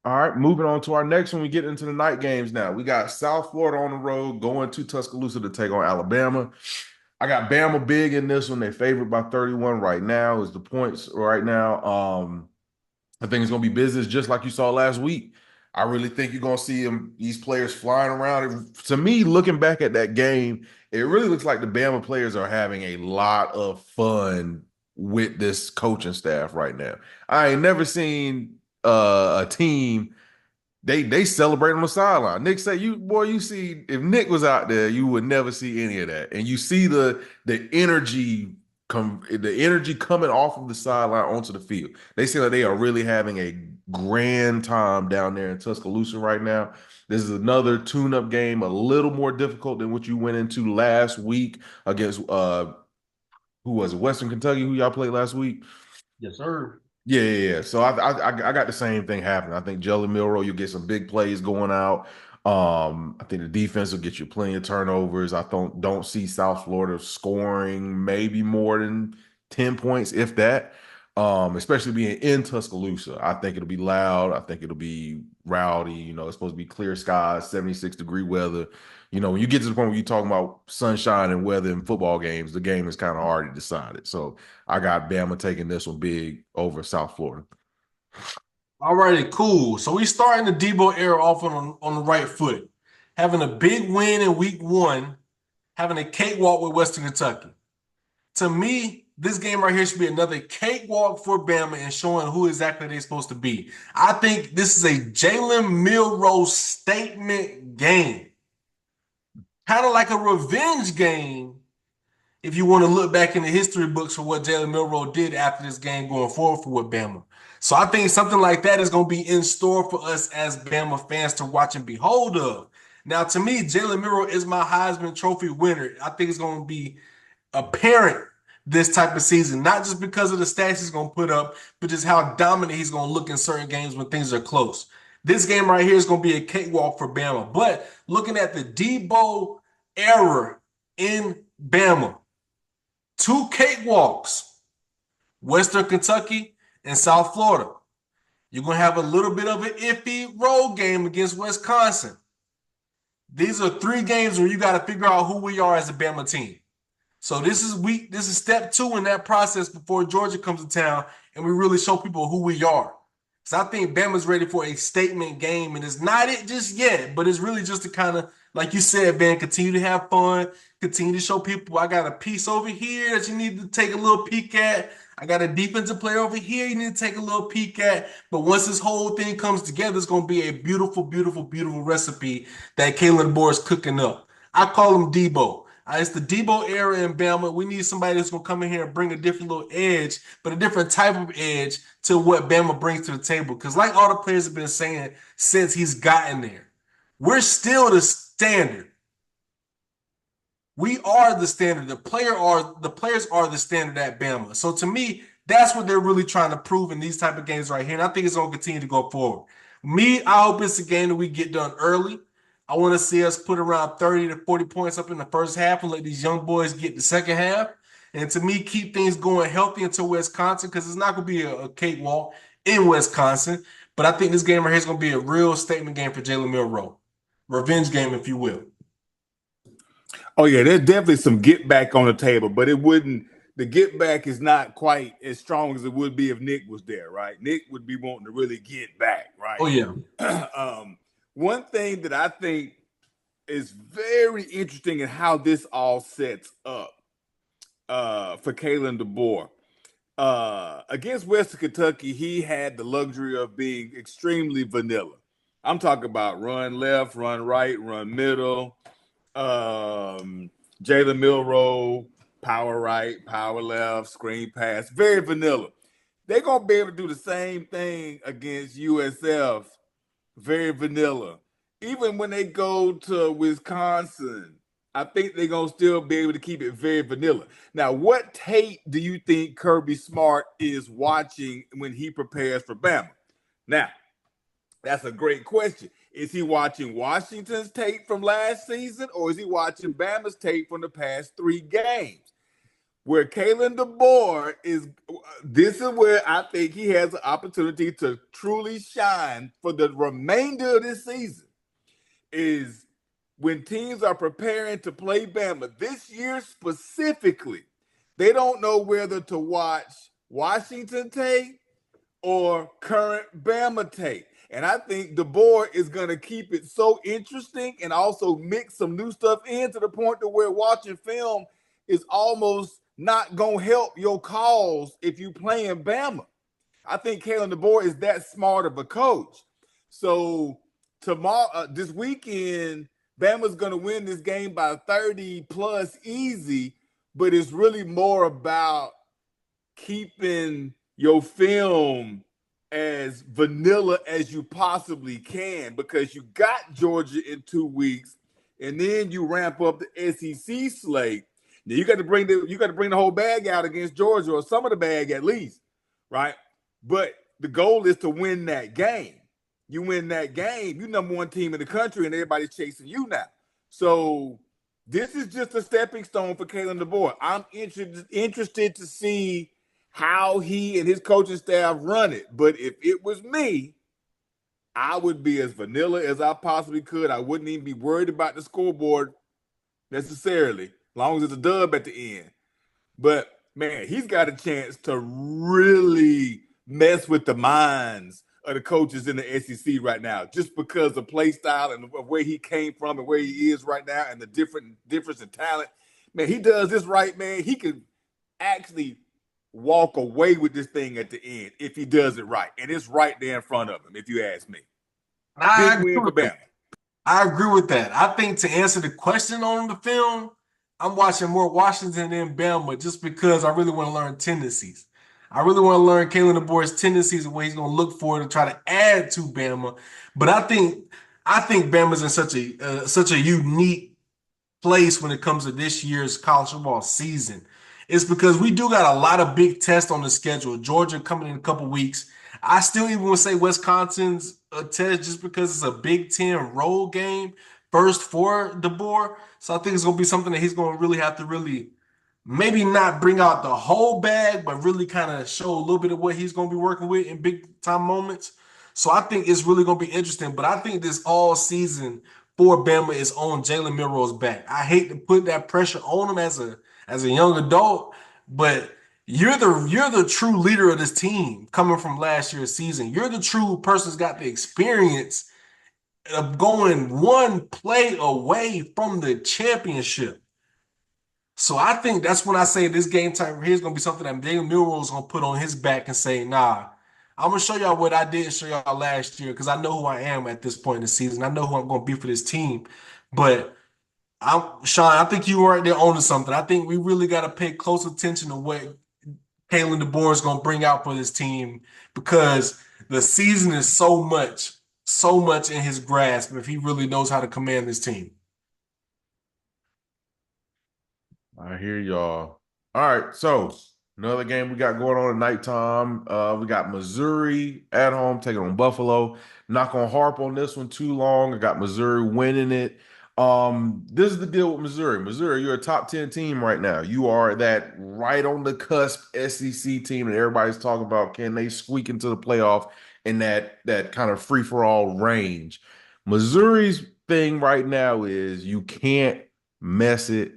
All right, moving on to our next one. We get into the night games now. We got South Florida on the road going to Tuscaloosa to take on Alabama. I got Bama big in this one. They favored by 31 right now is the points right now. I think it's going to be business just like you saw last week. I really think you're going to see these players flying around. To me, looking back at that game, it really looks like the Bama players are having a lot of fun with this coaching staff right now. I ain't never seen a team they celebrate on the sideline. Nick said, "You boy, you see if Nick was out there, you would never see any of that, and you see the energy the energy coming off of the sideline onto the field. They say that they are really having a grand time down there in Tuscaloosa right now. This is another tune-up game, a little more difficult than what you went into last week against who was it? Western Kentucky, who y'all played last week. Yes, sir. Yeah. So I got the same thing happening. I think Jalen Milroe, you'll get some big plays going out. I think the defense will get you plenty of turnovers. I don't see South Florida scoring maybe more than 10 points, if that. Especially being in Tuscaloosa. I think it'll be loud. I think it'll be rowdy. It's supposed to be clear skies, 76-degree weather. When you get to the point where you're talking about sunshine and weather in football games, the game is kind of already decided. So I got Bama taking this one big over South Florida. All righty, cool. So we starting the Debo era off on the right foot, having a big win in week one, having a cakewalk with Western Kentucky. To me, this game right here should be another cakewalk for Bama and showing who exactly they're supposed to be. I think this is a Jalen Milroe statement game, kind of like a revenge game if you want to look back in the history books for what Jalen Milroe did after this game going forward for with Bama. So I think something like that is going to be in store for us as Bama fans to watch and behold of. Now, to me, Jalen Milroe is my Heisman Trophy winner. I think it's going to be apparent this type of season, not just because of the stats he's going to put up, but just how dominant he's going to look in certain games when things are close. This game right here is going to be a cakewalk for Bama. But looking at the Debo era in Bama, two cakewalks, Western Kentucky and South Florida. You're going to have a little bit of an iffy road game against Wisconsin. These are three games where you got to figure out who we are as a Bama team. So this is step two in that process before Georgia comes to town and we really show people who we are. So I think Bama's ready for a statement game, and it's not it just yet, but it's really just to kind of, like you said, man, continue to have fun, continue to show people I got a piece over here that you need to take a little peek at. I got a defensive player over here you need to take a little peek at. But once this whole thing comes together, it's going to be a beautiful, beautiful, beautiful recipe that Kalen Moore is cooking up. I call him Debo. It's the Debo era in Bama. We need somebody that's going to come in here and bring a different little edge, but a different type of edge to what Bama brings to the table. Because like all the players have been saying since he's gotten there, we're still the standard. We are the standard. The players are the standard at Bama. So to me, that's what they're really trying to prove in these type of games right here. And I think it's going to continue to go forward. I hope it's a game that we get done early. I want to see us put around 30 to 40 points up in the first half and let these young boys get the second half. And to me, keep things going healthy until Wisconsin, because it's not going to be a cakewalk in Wisconsin. But I think this game right here is going to be a real statement game for Jalen Milroe. Revenge game, if you will. Oh yeah, there's definitely some get back on the table, but it wouldn't. The get back is not quite as strong as it would be if Nick was there, right? Nick would be wanting to really get back, Oh, right? yeah. One thing that I think is very interesting in how this all sets up for Kalen DeBoer. Against Western Kentucky, he had the luxury of being extremely vanilla. I'm talking about run left, run right, run middle. Jalen Milroe, power right, power left, screen pass, very vanilla. They're gonna be able to do the same thing against USF, very vanilla. Even when they go to Wisconsin, I think they're gonna still be able to keep it very vanilla. Now, what tape do you think Kirby Smart is watching when he prepares for Bama? Now, that's a great question. Is he watching Washington's tape from last season, or is he watching Bama's tape from the past three games? where Kalen DeBoer is. This is where I think he has an opportunity to truly shine for the remainder of this season. Is when teams are preparing to play Bama this year specifically, they don't know whether to watch Washington tape or current Bama tape. And I think DeBoer is going to keep it so interesting and also mix some new stuff in to the point to where watching film is almost not going to help your cause if you playing Bama. I think Kalen DeBoer is that smart of a coach. So tomorrow, this weekend, Bama's going to win this game by 30 plus easy, but it's really more about keeping your film as vanilla as you possibly can, because you got Georgia in 2 weeks, and then you ramp up the SEC slate. Now you got to bring the whole bag out against Georgia, or some of the bag at least, right? But the goal is to win that game. You win that game, you number one team in the country, and everybody's chasing you now. So this is just a stepping stone for Kalen DeBoer. I'm interested to see how he and his coaching staff run it. But if it was me, I would be as vanilla as I possibly could. I wouldn't even be worried about the scoreboard necessarily, as long as it's a dub at the end. But, man, he's got a chance to really mess with the minds of the coaches in the SEC right now, just because of play style and of where he came from and where he is right now and the difference in talent. Man, he does this right, man. He could actually walk away with this thing at the end if he does it right. And it's right there in front of him, if you ask me. Big win for Bama. I agree with that. I think to answer the question on the film, I'm watching more Washington than Bama just because I really want to learn tendencies. I really want to learn Kalen DeBoer's tendencies and what he's going to look for to try to add to Bama. But I think Bama's in such a unique place when it comes to this year's college football season. It's because we do got a lot of big tests on the schedule. Georgia coming in a couple weeks. I still even would say Wisconsin's a test just because it's a Big Ten road game first for DeBoer. So I think it's going to be something that he's going to really have to really maybe not bring out the whole bag, but really kind of show a little bit of what he's going to be working with in big time moments. So I think it's really going to be interesting. But I think this all season for Bama is on Jalen Milroe's back. I hate to put that pressure on him as a young adult, but you're the true leader of this team coming from last year's season. You're the true person who's got the experience of going one play away from the championship. So I think that's when I say this game time here is going to be something that Jalen Milroe is going to put on his back and say, nah, I'm going to show y'all what I didn't show y'all last year because I know who I am at this point in the season. I know who I'm going to be for this team. But Sean, I think you were right there on to something. I think we really got to pay close attention to what Kalen DeBoer is going to bring out for this team because the season is so much in his grasp if he really knows how to command this team. I hear y'all. All right, so another game we got going on at nighttime. We got Missouri at home taking on Buffalo. Not gonna harp on this one too long. I got Missouri winning it. This is the deal with Missouri. Missouri, you're a top 10 team right now. You are that right on the cusp SEC team that everybody's talking about. Can they squeak into the playoff in that kind of free-for-all range? Missouri's thing right now is you can't mess it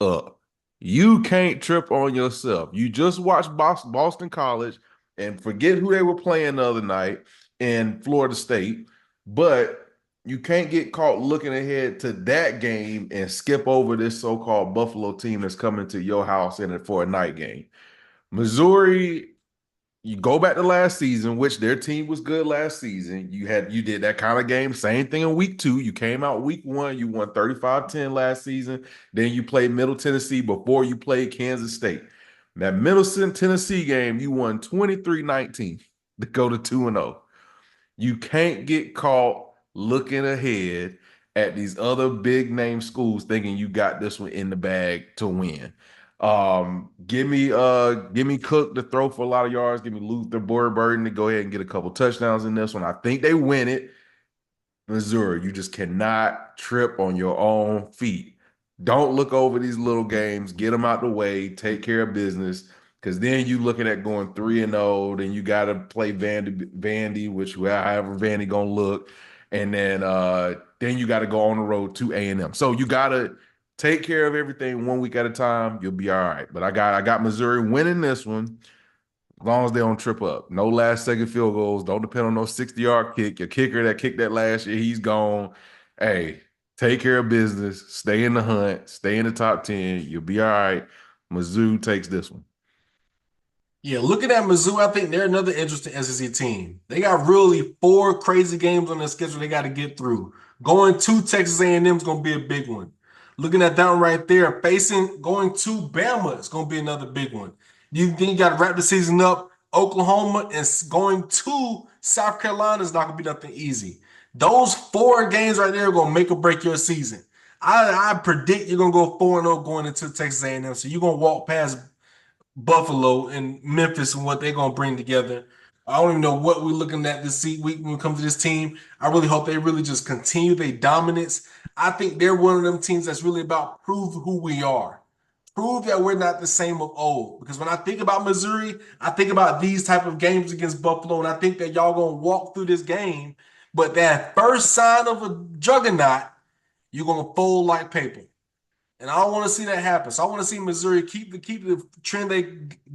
up. You can't trip on yourself. You just watched Boston College and forget who they were playing the other night in Florida State, but you can't get caught looking ahead to that game and skip over this so-called Buffalo team that's coming to your house for a night game. Missouri, you go back to last season, which their team was good last season. You did that kind of game. Same thing in week 2. You came out week 1. You won 35-10 last season. Then you played Middle Tennessee before you played Kansas State. That Middle Tennessee game, you won 23-19 to go to 2-0. You can't get caught looking ahead at these other big name schools thinking you got this one in the bag to win. Give me Cook to throw for a lot of yards. Give me Luther Burden to go ahead and get a couple touchdowns in this one. I think they win it. Missouri, you just cannot trip on your own feet. Don't look over these little games. Get them out the way. Take care of business. Because then you looking at going 3-0. Then you got to play Vandy, which however Vandy gonna look, and then you got to go on the road to A&M. So you got to take care of everything 1 week at a time. You'll be all right. But I got Missouri winning this one. As long as they don't trip up. No last second field goals. Don't depend on no 60-yard kick. Your kicker that kicked that last year, he's gone. Hey, take care of business. Stay in the hunt. Stay in the top 10. You'll be all right. Mizzou takes this one. Yeah, looking at Mizzou, I think they're another interesting SEC team. They got really 4 crazy games on their schedule they got to get through. Going to Texas A&M is going to be a big one. Looking at that one right there, going to Bama is going to be another big one. You think you got to wrap the season up. Oklahoma and going to South Carolina is not going to be nothing easy. Those 4 games right there are going to make or break your season. I predict you're going to go 4-0 going into Texas A&M. So you're going to walk past Buffalo and Memphis and what they're going to bring together. I don't even know what we're looking at this week when it comes to this team. I really hope they really just continue their dominance. I think they're one of them teams that's really about prove who we are. Prove that we're not the same of old. Because when I think about Missouri, I think about these type of games against Buffalo, and I think that y'all going to walk through this game. But that first sign of a juggernaut, you're going to fold like paper. And I don't want to see that happen. So I want to see Missouri keep the trend they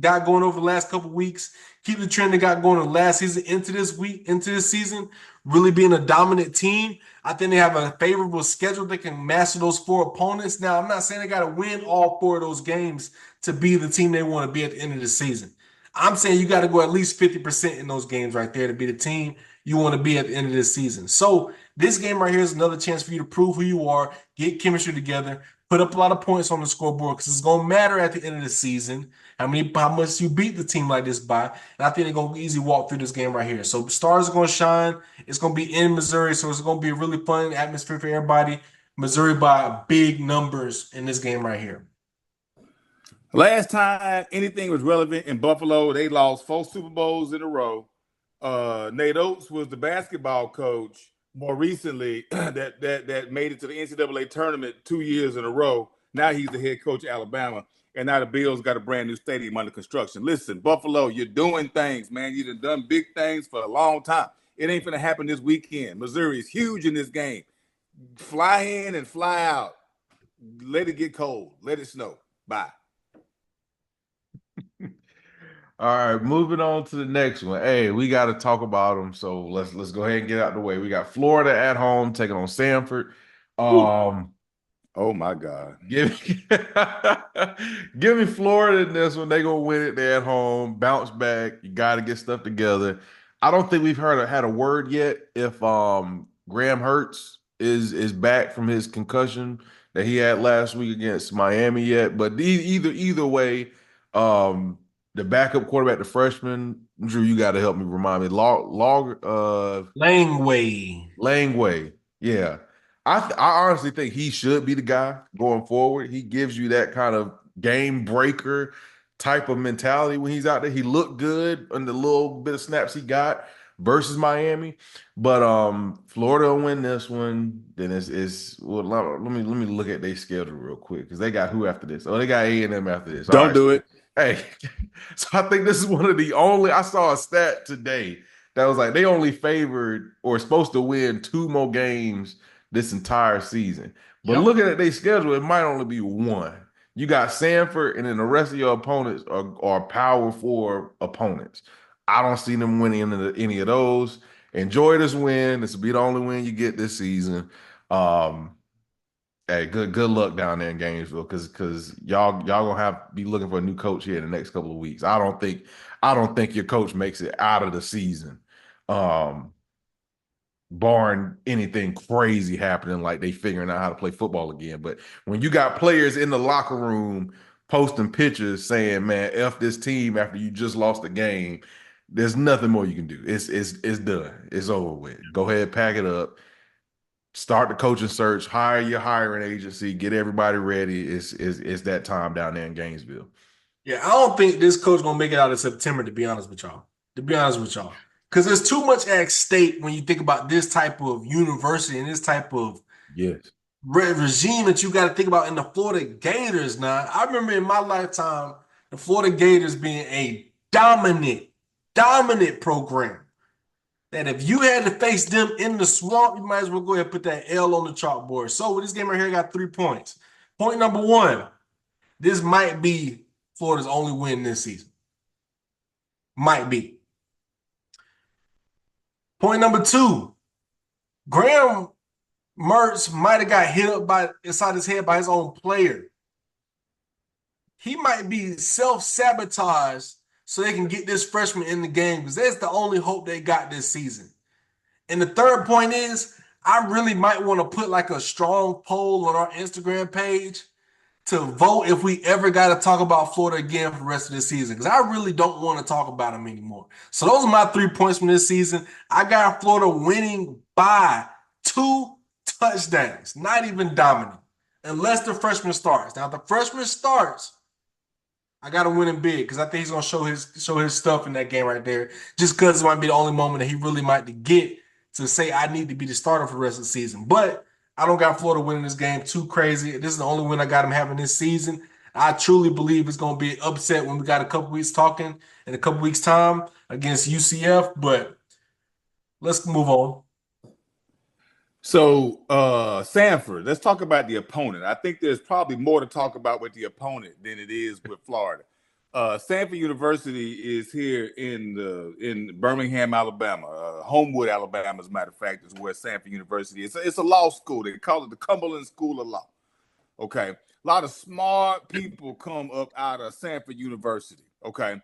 got going over the last couple of weeks, keep the trend they got going in the last season into this season, really being a dominant team. I think they have a favorable schedule. They can master those 4 opponents. Now, I'm not saying they got to win all 4 of those games to be the team they want to be at the end of the season. I'm saying you got to go at least 50% in those games right there to be the team you want to be at the end of this season. So this game right here is another chance for you to prove who you are, get chemistry together, put up a lot of points on the scoreboard because it's going to matter at the end of the season how much you beat the team like this by. And I think they're going to easily walk through this game right here. So stars are going to shine. It's going to be in Missouri, so it's going to be a really fun atmosphere for everybody. Missouri by big numbers in this game right here. Last time anything was relevant in Buffalo, they lost 4 Super Bowls in a row. Nate Oates was the basketball coach more recently that made it to the NCAA tournament 2 years in a row. Now he's the head coach of Alabama, and now the Bills got a brand new stadium under construction. Listen, Buffalo, you're doing things, man. You've done big things for a long time. It ain't going to happen this weekend. Missouri is huge in this game. Fly in and fly out. Let it get cold. Let it snow. Bye. All right, moving on to the next one. Hey, we got to talk about them. So let's go ahead and get out the way. We got Florida at home taking on Samford. Oh my God. Give me Florida in this one. They gonna win it. They're at home. Bounce back. You got to get stuff together. I don't think we've had a word yet if Graham Hurts is back from his concussion that he had last week against Miami yet. But either way, the backup quarterback, the freshman, Drew, you got to help me remind me. Langway. Yeah. I honestly think he should be the guy going forward. He gives you that kind of game breaker type of mentality when he's out there. He looked good on the little bit of snaps he got versus Miami. But Florida will win this one. Then well, let me look at their schedule real quick because they got who after this? Oh, they got A&M after this. Don't do it. Hey, so I think this is one of the only. I saw a stat today that was like they only favored or supposed to win 2 more games this entire season. But looking at their schedule, it might only be 1. You got Samford, and then the rest of your opponents are Power 4 opponents. I don't see them winning any of those. Enjoy this win. This will be the only win you get this season. Hey, good luck down there in Gainesville because y'all gonna be looking for a new coach here in the next couple of weeks. I don't think your coach makes it out of the season, barring anything crazy happening like they figuring out how to play football again. But when you got players in the locker room posting pictures saying, "Man, F this team," after you just lost the game, there's nothing more you can do. It's done. It's over with. Go ahead, pack it up. Start the coaching search, hire your hiring agency, get everybody ready. It's that time down there in Gainesville. Yeah, I don't think this coach gonna make it out in September, to be honest with y'all. Because there's too much at stake when you think about this type of university and this type of regime that you got to think about in the Florida Gators now. I remember in my lifetime, the Florida Gators being a dominant program. That if you had to face them in the swamp, you might as well go ahead and put that L on the chalkboard. So with this game right here, I got 3 points. Point number one, this might be Florida's only win this season. Might be. Point number two, Graham Mertz might have got hit up by inside his head by his own player. He might be self-sabotaged so they can get this freshman in the game because that's the only hope they got this season. And the third point is, I really might want to put like a strong poll on our Instagram page to vote if we ever got to talk about Florida again for the rest of the season because I really don't want to talk about them anymore. So those are my 3 points from this season. I got Florida winning by 2 touchdowns, not even dominant, unless the freshman starts. Now, if the freshman starts, I got to win him big because I think he's gonna show his stuff in that game right there. Just because it might be the only moment that he really might get to say I need to be the starter for the rest of the season. But I don't got Florida winning this game too crazy. This is the only win I got him having this season. I truly believe it's gonna be an upset when we got a couple weeks talking in a couple weeks time against UCF. But let's move on. So, Sanford, let's talk about the opponent. I think there's probably more to talk about with the opponent than it is with Florida. Sanford University is here in Birmingham, Alabama. Homewood, Alabama, as a matter of fact, is where Sanford University is. It's a law school. They call it the Cumberland School of Law. Okay. A lot of smart people come up out of Sanford University. Okay.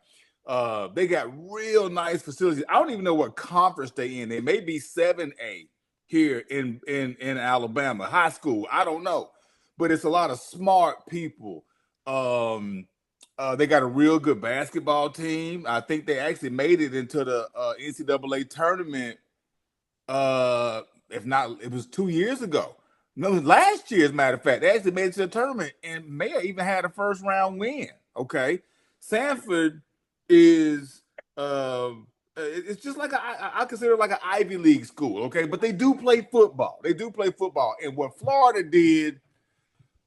They got real nice facilities. I don't even know what conference they in. They may be 7A here in Alabama, high school. I don't know, but it's a lot of smart people. They got a real good basketball team. I think they actually made it into the NCAA tournament. If not, it was 2 years ago. No, last year, as a matter of fact, they actually made it to the tournament and may have even had a first round win. Okay, Sanford is it's just like I consider it like an Ivy League school, okay? But they do play football. They do play football. And what Florida did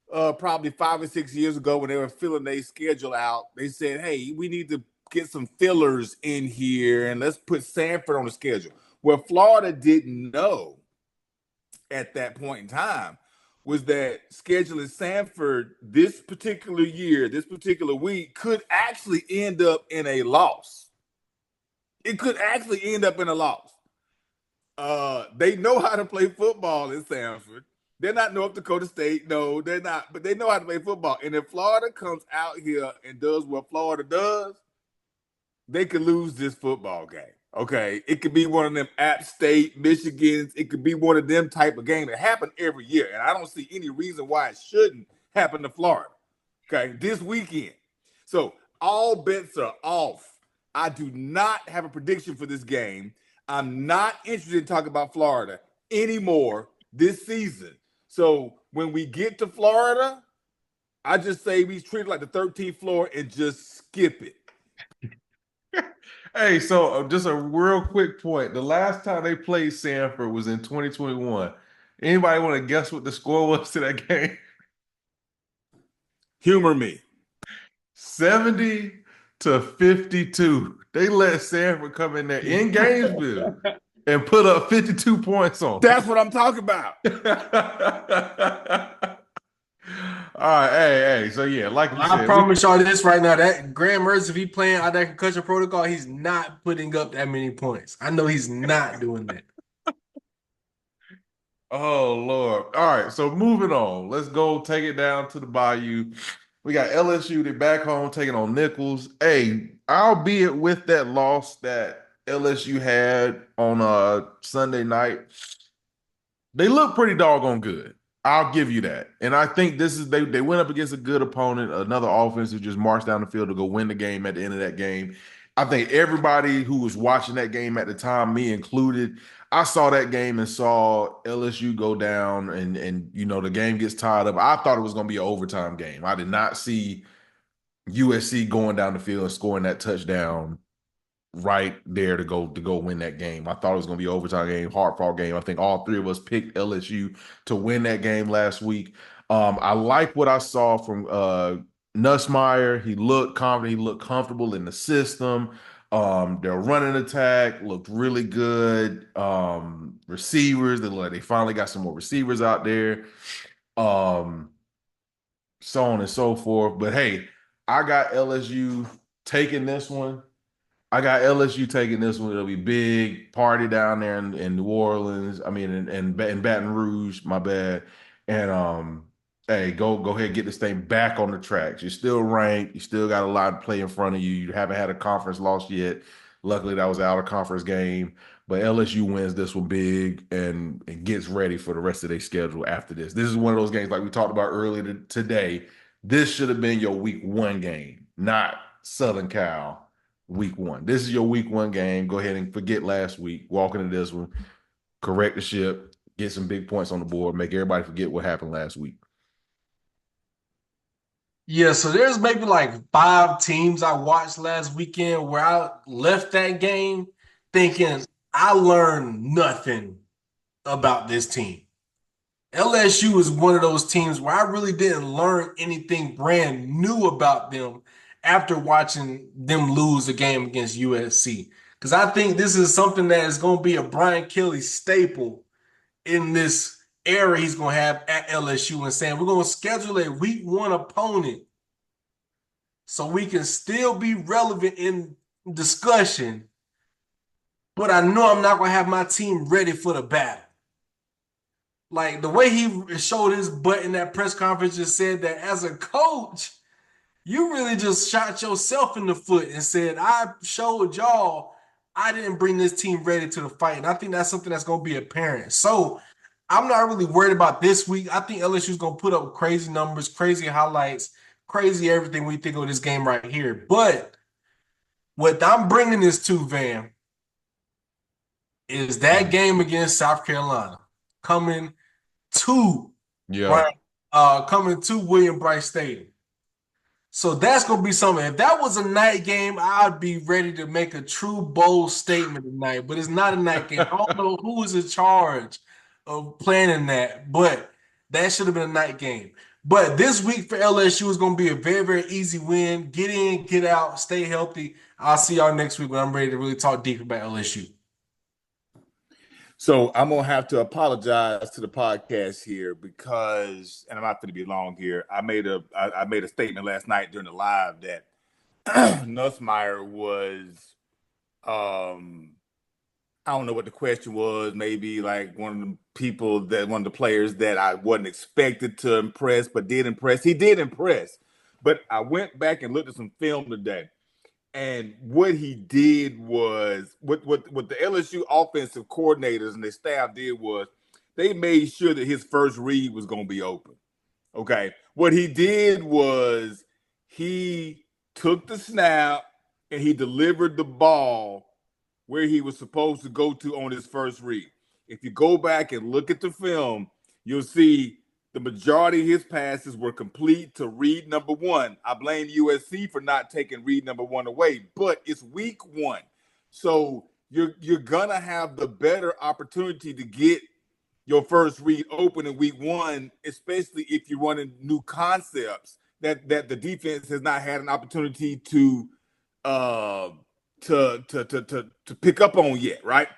probably 5 or 6 years ago when they were filling their schedule out, they said, hey, we need to get some fillers in here and let's put Sanford on the schedule. What Florida didn't know at that point in time was that scheduling Sanford this particular year, this particular week, could actually end up in a loss. It could actually end up in a loss. They know how to play football in Sanford. They're not North Dakota State. No, they're not. But they know how to play football. And if Florida comes out here and does what Florida does, they could lose this football game. Okay, it could be one of them App State, Michigans. It could be one of them type of games that happen every year, and I don't see any reason why it shouldn't happen to Florida. Okay, this weekend. So all bets are off. I do not have a prediction for this game. I'm not interested in talking about Florida anymore this season. So when we get to Florida, I just say we treat it like the 13th floor and just skip it. Hey, so just a real quick point. The last time they played Sanford was in 2021. Anybody want to guess what the score was to that game? Humor me. 70-52. They let Sanford come in there in Gainesville and put up 52 points on them. That's what I'm talking about. All right, hey. So yeah, like you I said, promise y'all this right now. That Graham Mertz, if he playing out that concussion protocol, he's not putting up that many points. I know he's not doing that. Oh Lord. All right, so moving on. Let's go take it down to the Bayou. We got LSU. They're back home taking on Nicholls. Hey, albeit with that loss that LSU had on Sunday night, they look pretty doggone good. I'll give you that. And I think this is they went up against a good opponent, another offense who just marched down the field to go win the game at the end of that game. I think everybody who was watching that game at the time, me included, I saw that game and saw LSU go down and you know the game gets tied up. I thought it was going to be an overtime game. I did not see USC going down the field and scoring that touchdown right there to go win that game. I thought it was going to be an overtime game, hard fought game. I think all three of us picked LSU to win that game last week. I like what I saw from Nussmeier. He looked confident. He looked comfortable in the system. Their running attack looked really good. Receivers, they finally got some more receivers out there. Um, so on and so forth. But hey, I got LSU taking this one. I got LSU taking this one. It'll be big party down there in New Orleans. I mean, in Baton Rouge. My bad. And hey, go ahead and get this thing back on the tracks. You're still ranked. You still got a lot of play in front of you. You haven't had a conference loss yet. Luckily, that was an out of conference game. But LSU wins this one big and gets ready for the rest of their schedule after this. This is one of those games like we talked about earlier today. This should have been your week 1 game, not Southern Cal week 1. This is your week 1 game. Go ahead and forget last week. Walk into this one, correct the ship, get some big points on the board, make everybody forget what happened last week. Yeah, so there's maybe like 5 teams I watched last weekend where I left that game thinking I learned nothing about this team. LSU is one of those teams where I really didn't learn anything brand new about them after watching them lose a game against USC. Because I think this is something that is going to be a Brian Kelly staple in this era he's going to have at LSU, and saying we're going to schedule a week 1 opponent so we can still be relevant in discussion, but I know I'm not going to have my team ready for the battle. Like the way he showed his butt in that press conference just said that as a coach, you really just shot yourself in the foot and said, I showed y'all I didn't bring this team ready to the fight. And I think that's something that's going to be apparent. So I'm not really worried about this week. I think LSU is going to put up crazy numbers, crazy highlights, crazy everything we think of this game right here. But what I'm bringing this to, Van, is that game against South Carolina coming to Yeah. coming to William Brice Stadium. So that's gonna be something. If that was a night game, I'd be ready to make a true bold statement tonight. But it's not a night game. I don't know who is in charge of planning that, but that should have been a night game. But this week for LSU is gonna be a very, very easy win. Get in, get out, stay healthy. I'll see y'all next week when I'm ready to really talk deep about LSU. So I'm gonna have to apologize to the podcast here because, and I'm not going to be long here. I made a statement last night during the live that Nussmeier was, I don't know what the question was. Maybe like one of the players that I wasn't expected to impress, but did impress. He did impress, but I went back and looked at some film today. And what he did was, what the LSU offensive coordinators and their staff did was, they made sure that his first read was going to be open. Okay. What he did was he took the snap and he delivered the ball where he was supposed to go to on his first read. If you go back and look at the film, you'll see the majority of his passes were complete to read number 1. I blame USC for not taking read number 1 away, but it's week 1. So you're gonna have the better opportunity to get your first read open in week 1, especially if you're running new concepts that the defense has not had an opportunity to pick up on yet, right?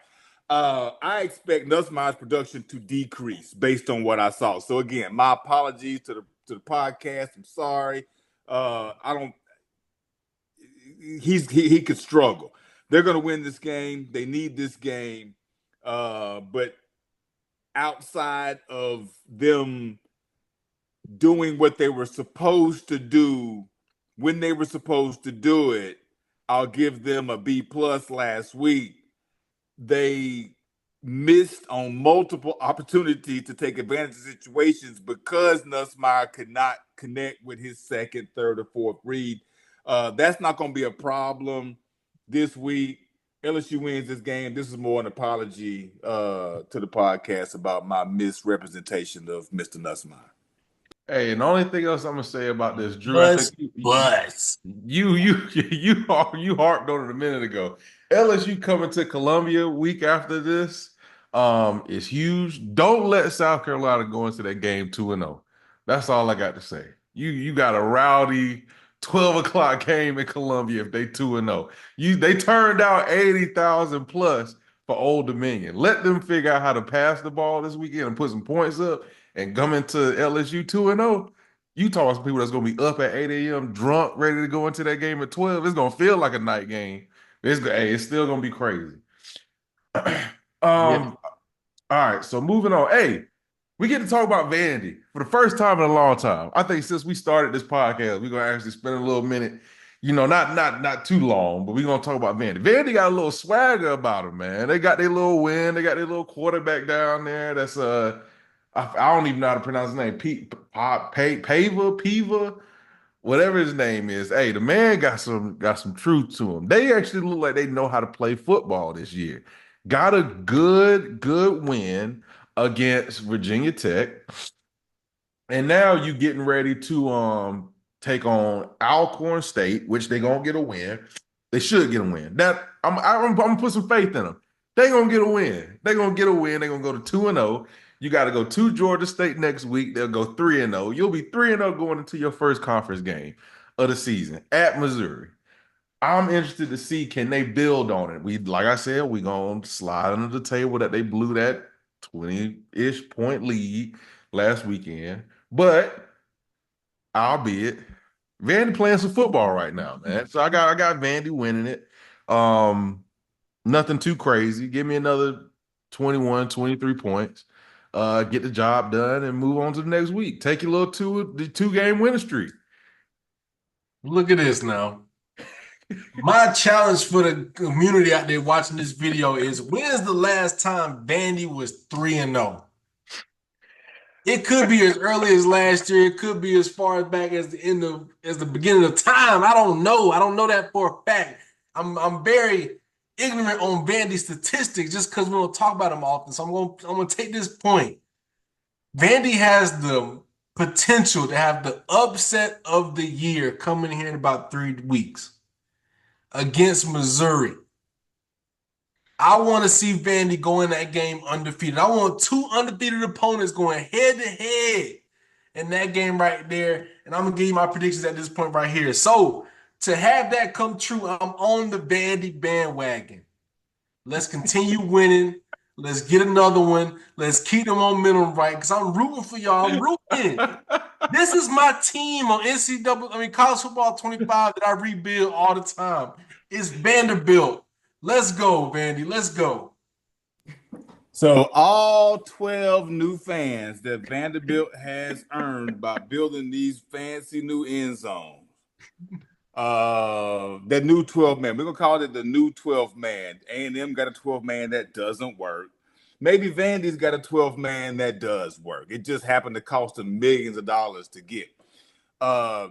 I expect Nussmeier's production to decrease based on what I saw. So again, my apologies to the podcast. I'm sorry. He could struggle. They're going to win this game. They need this game. But outside of them doing what they were supposed to do when they were supposed to do it, I'll give them a B+ last week. They missed on multiple opportunities to take advantage of situations because Nussmeier could not connect with his second, third, or fourth read. That's not going to be a problem this week. LSU wins this game. This is more an apology to the podcast about my misrepresentation of Mr. Nussmeier. Hey, and the only thing else I'm gonna say about this, Drew, Buzz. you harped on it a minute ago. LSU coming to Columbia week after this is huge. Don't let South Carolina go into that game 2-0. That's all I got to say. You got a rowdy 12 o'clock game in Columbia if they 2-0. They turned out 80,000 plus for Old Dominion. Let them figure out how to pass the ball this weekend and put some points up and come into LSU 2-0. You talk to some people that's gonna be up at 8 a.m. drunk, ready to go into that game at 12. It's gonna feel like a night game. It's still gonna be crazy. Yeah. All right, so moving on. Hey, we get to talk about Vandy for the first time in a long time. I think since we started this podcast, we're gonna actually spend a little minute, not too long, but we're gonna talk about Vandy. Vandy got a little swagger about them, man. They got their little win. They got their little quarterback down there. That's I don't even know how to pronounce his name. Pava, whatever his name is. Hey, the man got some truth to him. They actually look like they know how to play football this year. Got a good win against Virginia Tech. And now you getting ready to take on Alcorn State, which they gonna get a win. They should get a win. That I'm gonna put some faith in them. They gonna get a win. They gonna get a win. They gonna go to 2-0. You got to go to Georgia State next week. They'll go 3-0. You'll be 3-0 going into your first conference game of the season at Missouri. I'm interested to see, can they build on it. Like I said, we gonna slide under the table that they blew that 20-ish point lead last weekend. But albeit, Vandy playing some football right now, man. So I got Vandy winning it. Nothing too crazy. Give me another 21, 23 points. Get the job done and move on to the next week. Take your little two-game winning streak. Look at this now. My challenge for the community out there watching this video is, when's the last time Vandy was 3-0? It could be as early as last year. It could be as far back as the beginning of time. I don't know. I don't know that for a fact. I'm very ignorant on Vandy statistics just because we don't talk about them often. So I'm gonna take this point. Vandy has the potential to have the upset of the year coming here in about 3 weeks against Missouri. I want to see Vandy go in that game undefeated. I want 2 undefeated opponents going head to head in that game right there. And I'm going to give you my predictions at this point right here. So to have that come true, I'm on the Vandy bandwagon. Let's continue winning. Let's get another one. Let's keep the momentum right, because I'm rooting for y'all. I'm rooting. This is my team on college football 25 that I rebuild all the time. It's Vanderbilt. Let's go, Vandy. Let's go. So all 12 new fans that Vanderbilt has earned by building these fancy new end zones. That new 12 man. We're gonna call it the new 12 man. A&M got a 12 man that doesn't work. Maybe Vandy's got a 12 man that does work. It just happened to cost them millions of dollars to get. I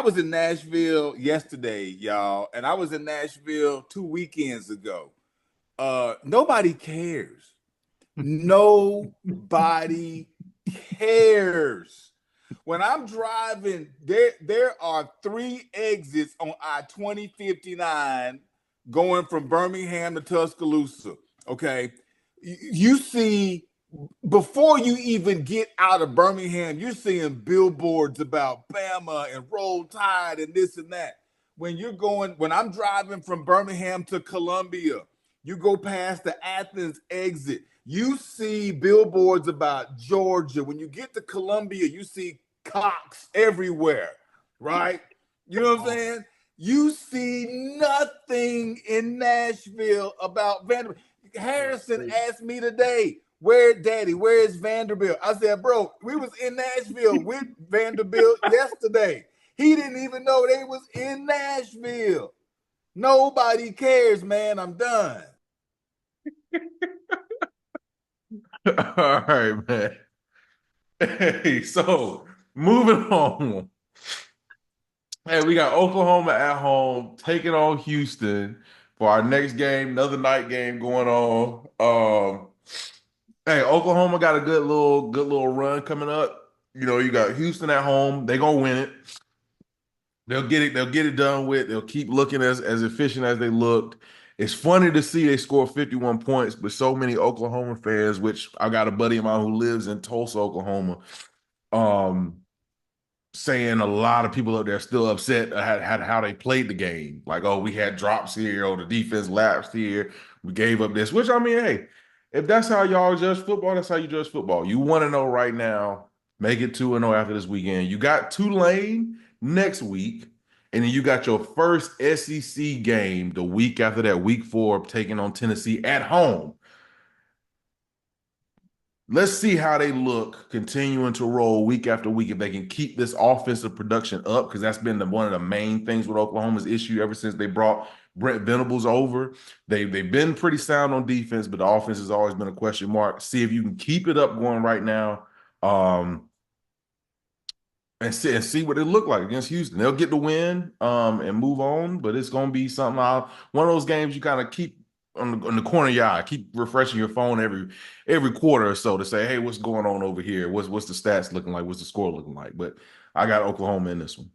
was in Nashville yesterday, y'all, and I was in Nashville 2 weekends ago. Nobody cares. Nobody cares. When I'm driving, there are 3 exits on I-2059 going from Birmingham to Tuscaloosa. Okay, you see, before you even get out of Birmingham, you're seeing billboards about Bama and Roll Tide and this and that. When I'm driving from Birmingham to Columbia, you go past the Athens exit, you see billboards about Georgia. When you get to Columbia, you see Cox everywhere, right? You know what I'm saying? You see nothing in Nashville about Vanderbilt. Harrison asked me today, where is Vanderbilt? I said, bro, we was in Nashville with Vanderbilt yesterday. He didn't even know they was in Nashville. Nobody cares, man. I'm done. All right, man. Hey, so moving on. Hey, we got Oklahoma at home taking on Houston for our next game, another night game going on. Hey, Oklahoma got a good little run coming up. You got Houston at home. They're gonna win it. They'll get it done with. They'll keep looking as efficient as they looked. It's funny to see they score 51 points, but so many Oklahoma fans, which I got a buddy of mine who lives in Tulsa, Oklahoma, um, saying a lot of people up there still upset at how they played the game. Like, oh, we had drops here, or the defense lapsed here, we gave up this. Which, I mean, hey, if that's how y'all judge football, that's how you judge football. You want to know right now, make it 2-0 after this weekend. You got Tulane next week, and then you got your first SEC game the week after that, week 4, taking on Tennessee at home. Let's see how they look continuing to roll week after week, if they can keep this offensive production up, because that's been one of the main things with Oklahoma's issue ever since they brought Brent Venables over. They've been pretty sound on defense, but the offense has always been a question mark. See if you can keep it up going right now, and see what it look like against Houston. They'll get the win and move on, but it's going to be something. One of those games you kind of keep on the corner of your eye, keep refreshing your phone every quarter or so to say, hey, what's going on over here? What's the stats looking like? What's the score looking like? But I got Oklahoma in this one.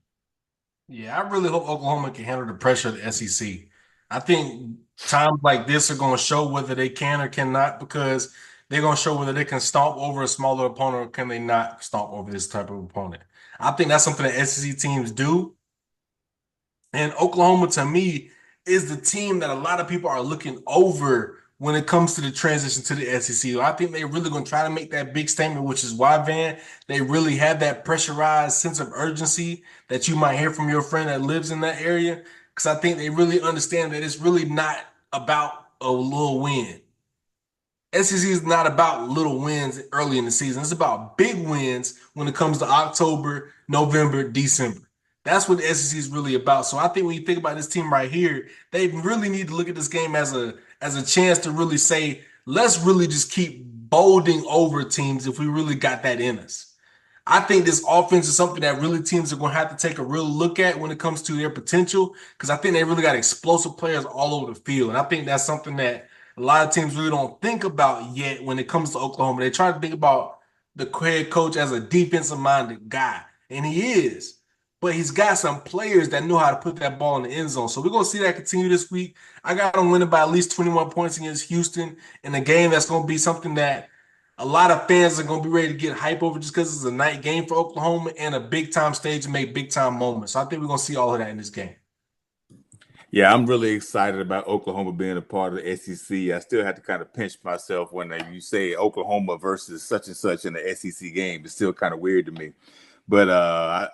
Yeah, I really hope Oklahoma can handle the pressure of the SEC. I think times like this are going to show whether they can or cannot, because they're going to show whether they can stomp over a smaller opponent or can they not stomp over this type of opponent. I think that's something that SEC teams do. And Oklahoma, to me, is the team that a lot of people are looking over when it comes to the transition to the SEC. I think they're really going to try to make that big statement, which is why, Van, they really have that pressurized sense of urgency that you might hear from your friend that lives in that area. Because I think they really understand that it's really not about a little win. SEC is not about little wins early in the season. It's about big wins when it comes to October, November, December. That's what the SEC is really about. So I think when you think about this team right here, they really need to look at this game as a chance to really say, let's really just keep bolding over teams if we really got that in us. I think this offense is something that really teams are going to have to take a real look at when it comes to their potential, because I think they really got explosive players all over the field. And I think that's something that a lot of teams really don't think about yet when it comes to Oklahoma. They try to think about the head coach as a defensive minded guy, and he is. But he's got some players that know how to put that ball in the end zone. So we're going to see that continue this week. I got them winning by at least 21 points against Houston in a game that's going to be something that a lot of fans are going to be ready to get hype over, just because it's a night game for Oklahoma and a big time stage to make big time moments. So I think we're going to see all of that in this game. Yeah, I'm really excited about Oklahoma being a part of the SEC. I still have to kind of pinch myself when you say Oklahoma versus such and such in the SEC game. It's still kind of weird to me. But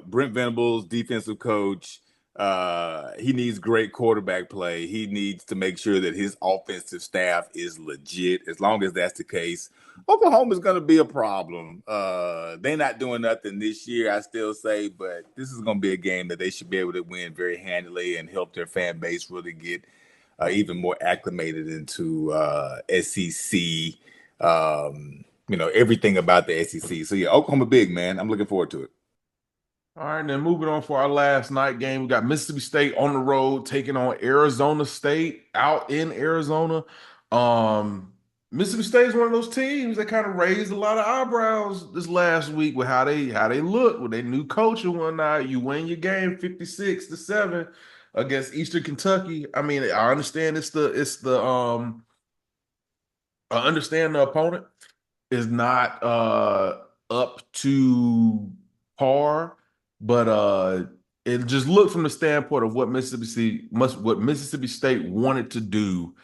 Brent Venables, defensive coach, he needs great quarterback play. He needs to make sure that his offensive staff is legit. As long as that's the case, Oklahoma's going to be a problem. They're not doing nothing this year, I still say, but this is going to be a game that they should be able to win very handily and help their fan base really get even more acclimated into SEC. Everything about the SEC. So yeah, Oklahoma big, man. I'm looking forward to it. All right, then moving on for our last night game, we got Mississippi State on the road taking on Arizona State out in Arizona. Mississippi State is one of those teams that kind of raised a lot of eyebrows this last week with how they look with their new coach and whatnot. You win your game 56-7 against Eastern Kentucky. I mean, I understand I understand the opponent is not up to par, but it just looked from the standpoint of what Mississippi State wanted to do.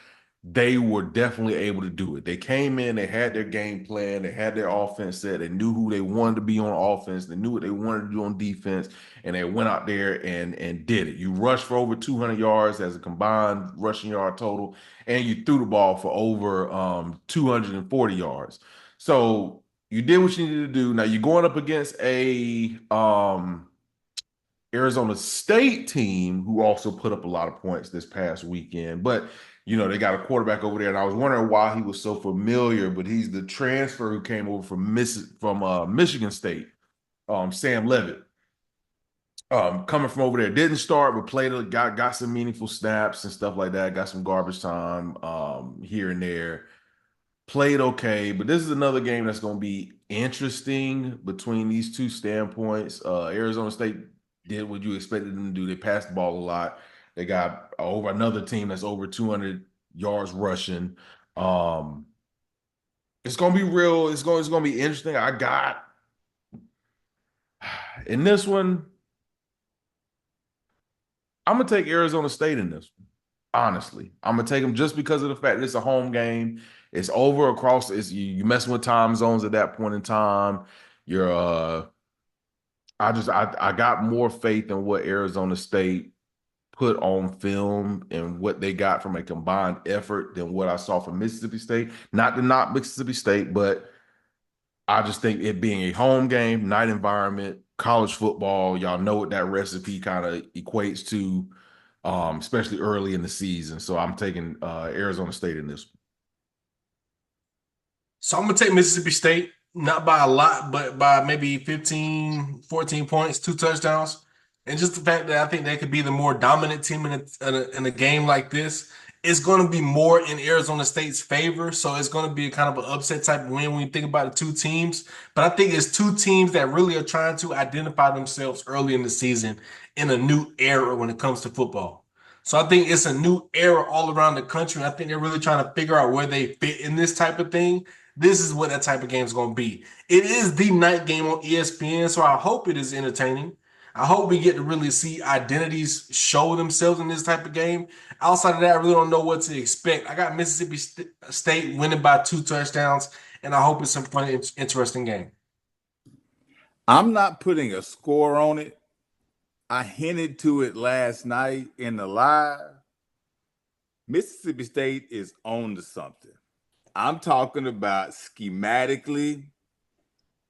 They were definitely able to do it. They came in, they had their game plan, they had their offense set, they knew who they wanted to be on offense, they knew what they wanted to do on defense, and they went out there and did it. You rushed for over 200 yards as a combined rushing yard total, and you threw the ball for over 240 yards. So you did what you needed to do. Now you're going up against a Arizona State team who also put up a lot of points this past weekend, but they got a quarterback over there, and I was wondering why he was so familiar, but he's the transfer who came over from Michigan State, Sam Levitt. Coming from over there, didn't start, but got some meaningful snaps and stuff like that, got some garbage time here and there. Played okay, but this is another game that's going to be interesting between these two standpoints. Arizona State did what you expected them to do. They passed the ball a lot. They got over another team that's over 200 yards rushing. It's gonna be real. It's gonna be interesting. I got in this one. I'm gonna take Arizona State in this one. Honestly, I'm gonna take them just because of the fact that it's a home game. It's over across. It's you messing with time zones at that point in time. You're I got more faith in what Arizona State put on film and what they got from a combined effort than what I saw from Mississippi State. Not to knock Mississippi State, but I just think it being a home game, night environment, college football, y'all know what that recipe kind of equates to, especially early in the season. So I'm taking Arizona State in this. So I'm gonna take Mississippi State, not by a lot, but by maybe 15, 14 points, 2 touchdowns. And just the fact that I think they could be the more dominant team in a game like this, it's going to be more in Arizona State's favor. So it's going to be a kind of an upset type of win when you think about the two teams. But I think it's two teams that really are trying to identify themselves early in the season in a new era when it comes to football. So I think it's a new era all around the country. I think they're really trying to figure out where they fit in this type of thing. This is what that type of game is going to be. It is the night game on ESPN, so I hope it is entertaining. I hope we get to really see identities show themselves in this type of game. Outside of that, I really don't know what to expect. I got Mississippi State winning by 2 touchdowns, and I hope it's some fun, interesting game. I'm not putting a score on it. I hinted to it last night in the live. Mississippi State is on to something. I'm talking about schematically,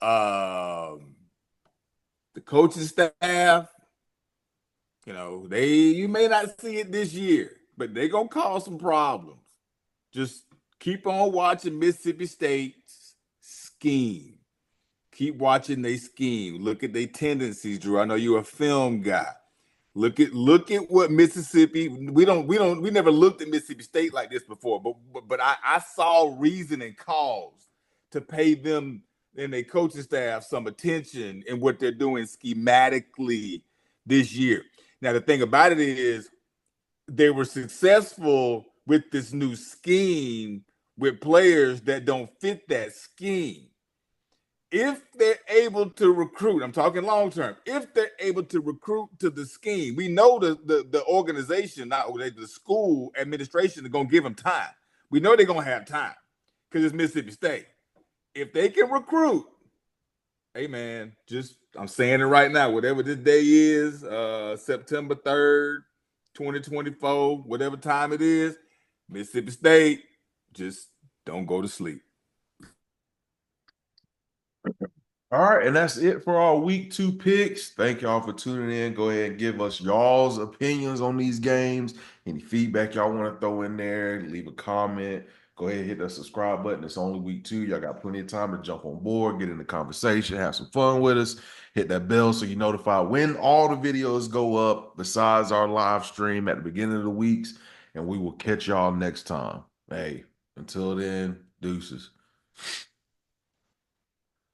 the coaching staff. You may not see it this year, but they're gonna cause some problems. Just keep on watching Mississippi State's scheme. Keep watching their scheme. Look at their tendencies, Drew. I know you're a film guy. Look at what Mississippi. We never looked at Mississippi State like this before, but I saw reason and cause to pay them and their coaching staff some attention in what they're doing schematically this year. Now the thing about it is they were successful with this new scheme with players that don't fit that scheme. If they're able to recruit, I'm talking long term, if they're able to recruit to the scheme, we know the organization, not the school administration, is going to give them time. We know they're going to have time because it's Mississippi State. If they can recruit, hey man, I'm saying it right now, whatever this day is, September 3rd, 2024, whatever time it is, Mississippi State, just don't go to sleep. All right, and that's it for our week 2 picks. Thank y'all for tuning in. Go ahead and give us y'all's opinions on these games. Any feedback y'all want to throw in there, leave a comment. Go ahead and hit that subscribe button. It's only week 2. Y'all got plenty of time to jump on board, get in the conversation, have some fun with us. Hit that bell so you're notified when all the videos go up besides our live stream at the beginning of the weeks. And we will catch y'all next time. Hey, until then, deuces.